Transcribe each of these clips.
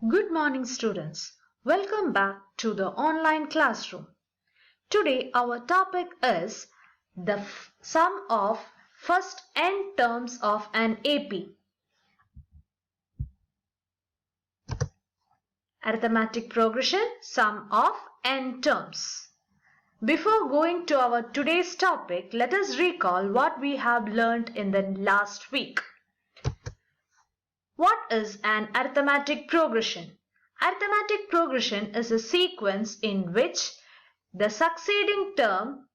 Good morning, students. Welcome back to the online classroom. Today our topic is the sum of first n terms of an AP. Arithmetic progression, sum of n terms. Before going to our today's topic, let us recall what we have learned in the last week. What is an arithmetic progression? Arithmetic progression is a sequence in which the succeeding term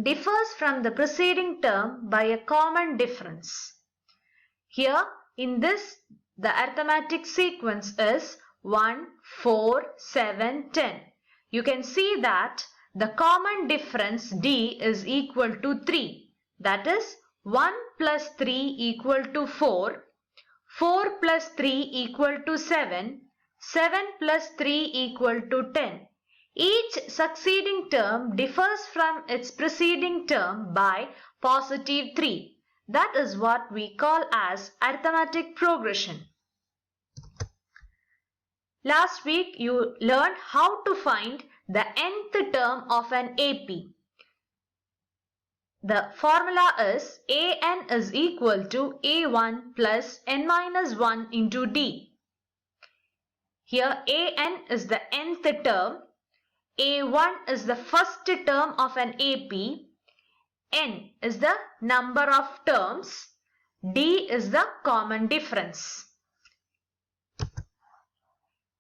differs from the preceding term by a common difference. Here in this, the arithmetic sequence is 1, 4, 7, 10. You can see that the common difference D is equal to 3. That is 1 plus 3 equal to 4. 4 plus 3 equal to 7, 7 plus 3 equal to 10. Each succeeding term differs from its preceding term by positive 3. That is what we call as arithmetic progression. Last week you learned how to find the nth term of an AP. The formula is an is equal to a1 plus n minus 1 into d. Here an is the nth term, a1 is the first term of an AP, n is the number of terms, d is the common difference.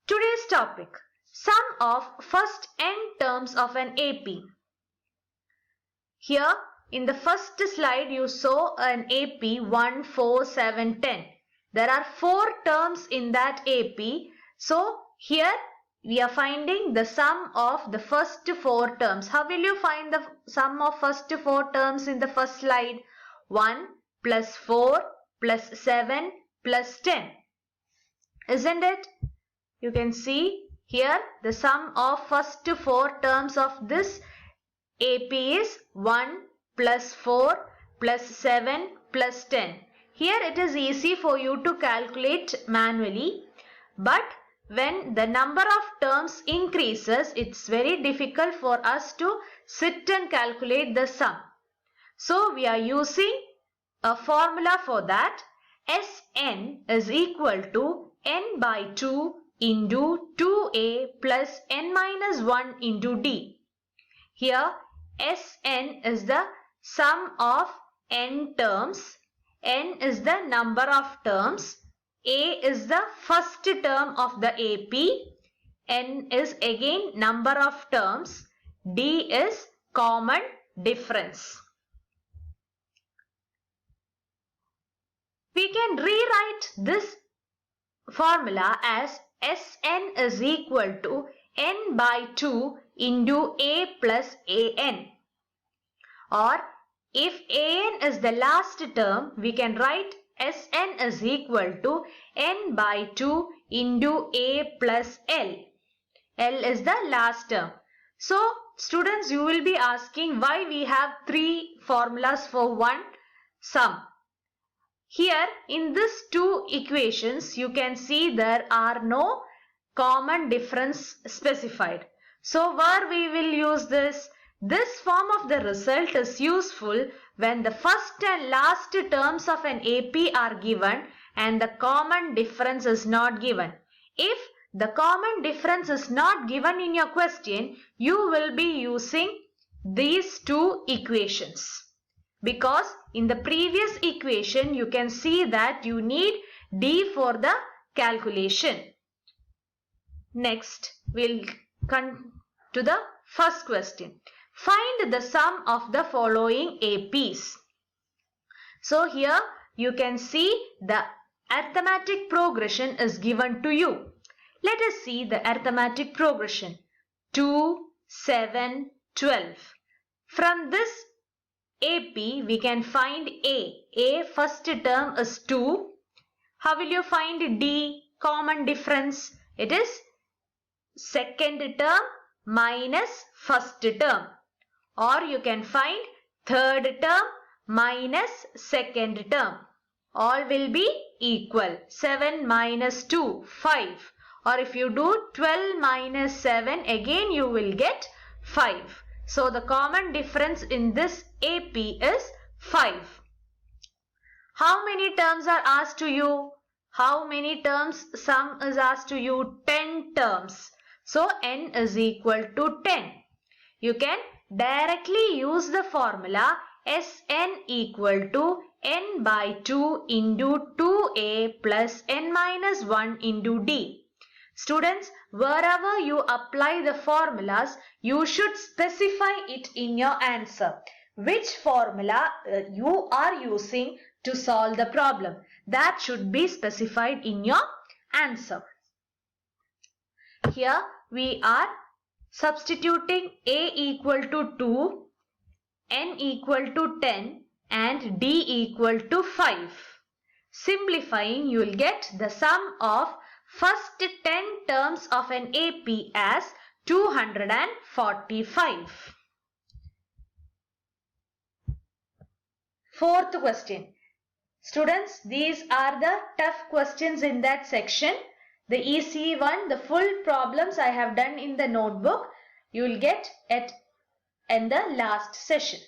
Today's topic, sum of first n terms of an AP. Here in the first slide you saw an AP 1, 4, 7, 10. There are 4 terms in that AP. So here we are finding the sum of the first 4 terms. How will you find the sum of first 4 terms in the first slide? 1 plus 4 plus 7 plus 10. Isn't it? You can see here the sum of first 4 terms of this AP is 1 plus 4 plus 7 plus 10. Here it is easy for you to calculate manually, but when the number of terms increases, it's very difficult for us to sit and calculate the sum. So we are using a formula for that. Sn is equal to n by 2 into 2a plus n minus 1 into d. Here Sn is the sum of n terms, n is the number of terms, a is the first term of the AP, n is again number of terms, d is common difference. We can rewrite this formula as Sn is equal to n by 2 into a plus an. Or if an is the last term, we can write Sn is equal to n by 2 into a plus l. L is the last term. So students, you will be asking why we have 3 formulas for one sum. Here in these 2 equations, you can see there are no common difference specified. So where we will use this? This form of the result is useful when the first and last terms of an AP are given and the common difference is not given. If the common difference is not given in your question, you will be using these 2 equations. Because in the previous equation you can see that you need d for the calculation. Next we'll come to the first question. Find the sum of the following APs. So here you can see the arithmetic progression is given to you. Let us see the arithmetic progression. 2, 7, 12. From this AP we can find A. A first term is 2. How will you find D? Common difference. It is second term minus first term. Or you can find third term minus second term. All will be equal. 7 minus 2, 5. or if you do 12 minus 7, again you will get 5. So the common difference in this AP is 5. How many terms are asked to you? How many terms sum is asked to you? 10 terms. So n is equal to 10. You can directly use the formula Sn equal to n by 2 into 2a plus n minus 1 into d. Students, wherever you apply the formulas, you should specify it in your answer. Which formula you are using to solve the problem, that should be specified in your answer. Here we are substituting a equal to 2, n equal to 10 and d equal to 5. Simplifying, you will get the sum of first 10 terms of an AP as 245. Fourth question. Students, these are the tough questions in that section. The easy one, the full problems I have done in the notebook, you will get in the last session.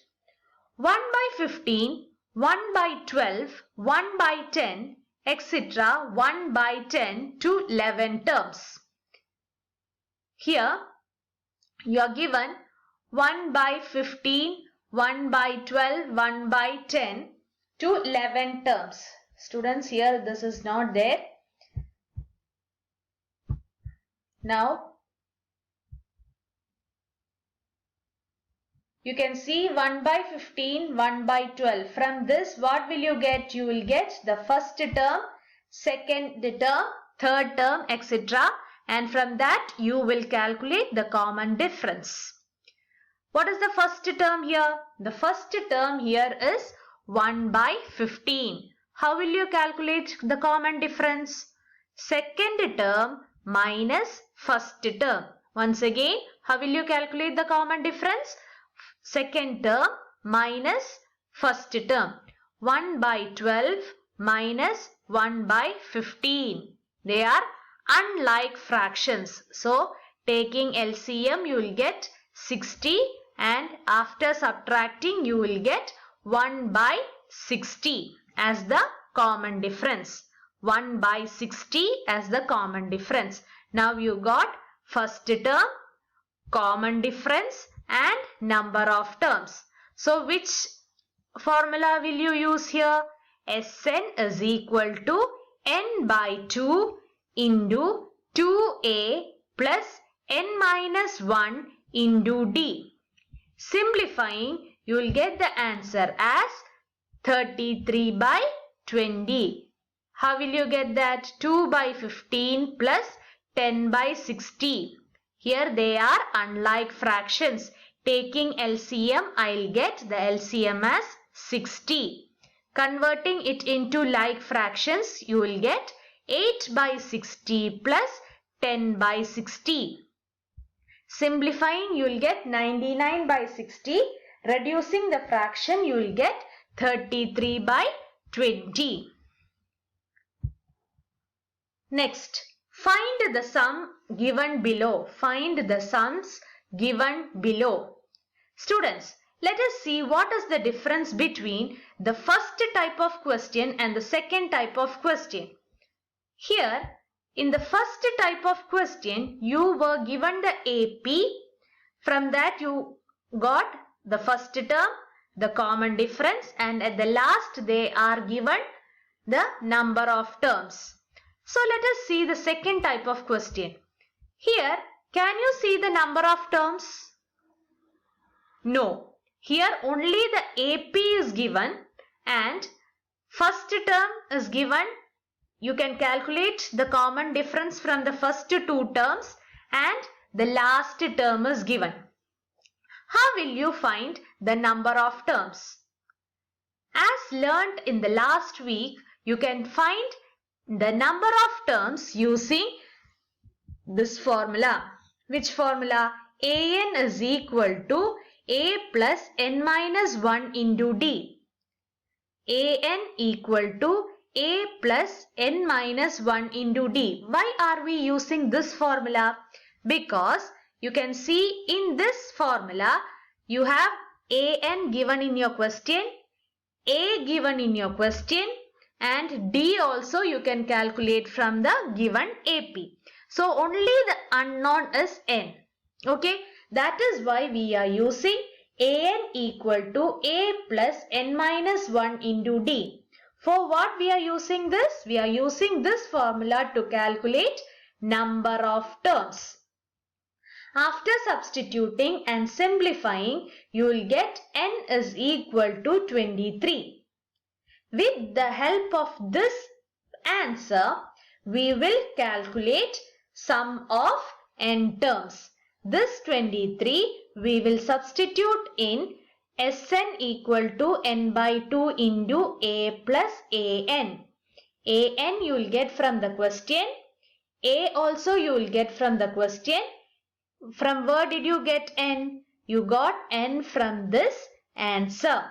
1 by 15, 1 by 12, 1 by 10, etc. 1 by 10 to 11 terms. Here you are given 1 by 15, 1 by 12, 1 by 10 to 11 terms. Students, here this is not there. Now you can see 1 by 15, 1 by 12. From this, what will you get? You will get the first term, second term, third term, etc. And from that, you will calculate the common difference. What is the first term here? The first term here is 1 by 15. How will you calculate the common difference? Second term minus first term. Once again, how will you calculate the common difference? Second term minus first term. 1 by 12 minus 1 by 15. They are unlike fractions. So, taking LCM, you will get 60 and after subtracting, you will get 1 by 60 as the common difference. 1 by 60 as the common difference. Now you got first term, common difference and number of terms. So which formula will you use here? Sn is equal to n by 2 into 2a plus n minus 1 into d. Simplifying, you will get the answer as 33 by 20. How will you get that? 2 by 15 plus 10 by 60. Here they are unlike fractions. Taking LCM, I will get the LCM as 60. Converting it into like fractions, you will get 8 by 60 plus 10 by 60. Simplifying, you will get 99 by 60. Reducing the fraction, you will get 33 by 20. Next, find the sum given below. Find the sums given below. Students, let us see what is the difference between the first type of question and the second type of question. Here, in the first type of question, you were given the AP. From that, you got the first term, the common difference, and at the last, they are given the number of terms. So, let us see the second type of question. Here, can you see the number of terms? No. Here, only the AP is given and first term is given. You can calculate the common difference from the first two terms and the last term is given. How will you find the number of terms? As learnt in the last week, you can find the number of terms using this formula. Which formula? An is equal to a plus n minus 1 into d. An equal to A plus n minus 1 into D. Why are we using this formula? Because you can see in this formula, you have an given in your question, A given in your question, and D also you can calculate from the given AP. So only the unknown is n. Okay, that is why we are using an equal to A plus n minus 1 into D. For what we are using this? We are using this formula to calculate number of terms. After substituting and simplifying, you will get n is equal to 23. With the help of this answer, we will calculate sum of n terms. This 23 we will substitute in Sn equal to n by 2 into A plus An. An you will get from the question. A also you will get from the question. From where did you get n? You got n from this answer.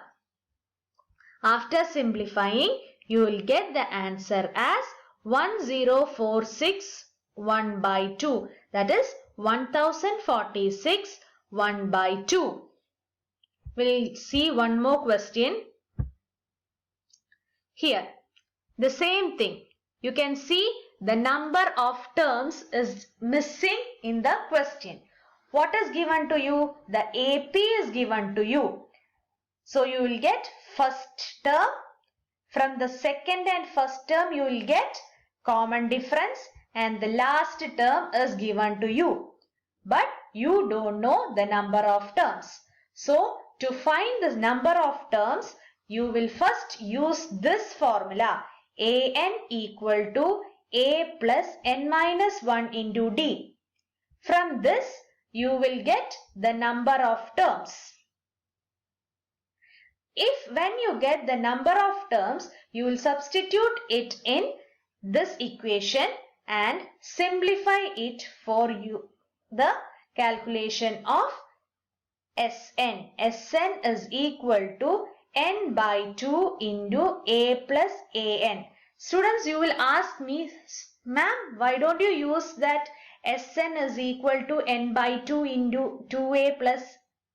After simplifying, you will get the answer as 1046 1 by 2. That is 1046 1 by 2. We'll see one more question. Here, the same thing. You can see the number of terms is missing in the question. What is given to you? The AP is given to you. So you will get first term. From the second and first term you will get common difference, and the last term is given to you. But you don't know the number of terms. So to find the number of terms, you will first use this formula. An equal to A plus n minus 1 into D. From this, you will get the number of terms. If when you get the number of terms, you will substitute it in this equation and simplify it for you the calculation of Sn. Sn is equal to n by 2 into A plus An. Students, you will ask me, ma'am, why don't you use that Sn is equal to n by 2 into 2A plus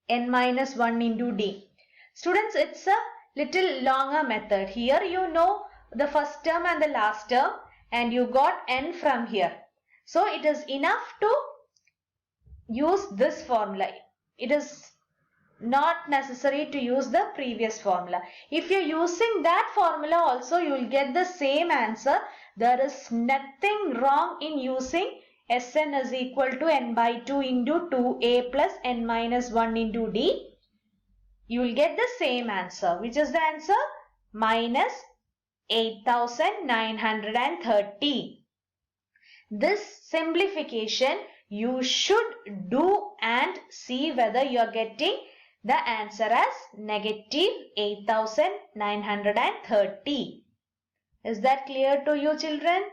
n minus 1 into D? Students, it's a little longer method. Here you know the first term and the last term, and you got n from here. So it is enough to use this formula. It is not necessary to use the previous formula. If you are using that formula also, you will get the same answer. There is nothing wrong in using Sn is equal to n by 2 into 2A plus n minus 1 into D. You will get the same answer. Which is the answer? Minus 8930. This simplification you should do and see whether you are getting the answer as negative 8930. Is that clear to you, children?